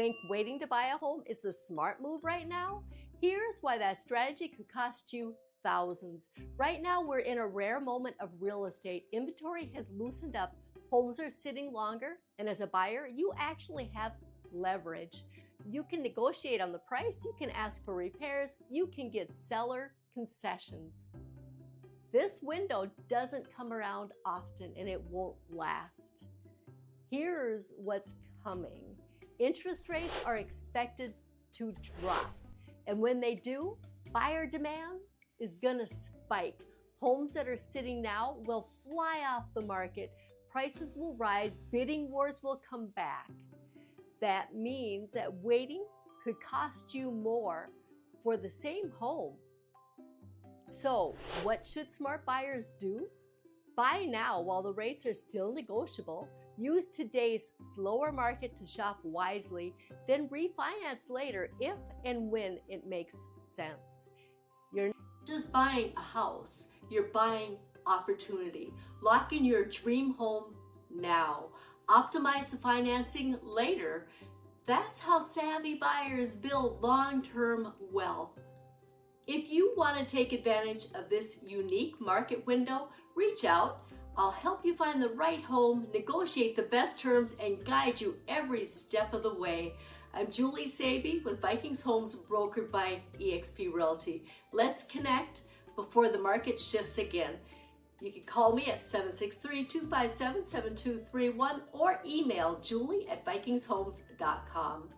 Think waiting to buy a home is the smart move right now? Here's why that strategy could cost you thousands. Right now, we're in a rare moment of real estate. Inventory has loosened up, homes are sitting longer, and as a buyer, you actually have leverage. You can negotiate on the price, you can ask for repairs, you can get seller concessions. This window doesn't come around often and it won't last. Here's what's coming. Interest rates are expected to drop. And when they do, buyer demand is gonna spike. Homes that are sitting now will fly off the market. Prices will rise, bidding wars will come back. That means that waiting could cost you more for the same home. So, what should smart buyers do? Buy now while the rates are still negotiable. Use today's slower market to shop wisely, then refinance later if and when it makes sense. You're not just buying a house, you're buying opportunity. Lock in your dream home now. Optimize the financing later. That's how savvy buyers build long-term wealth. If you want to take advantage of this unique market window, reach out. I'll help you find the right home, negotiate the best terms, and guide you every step of the way. I'm Julie Saby with Vikings Homes, brokered by eXp Realty. Let's connect before the market shifts again. You can call me at 763-257-7231 or email julie@vikingshomes.com.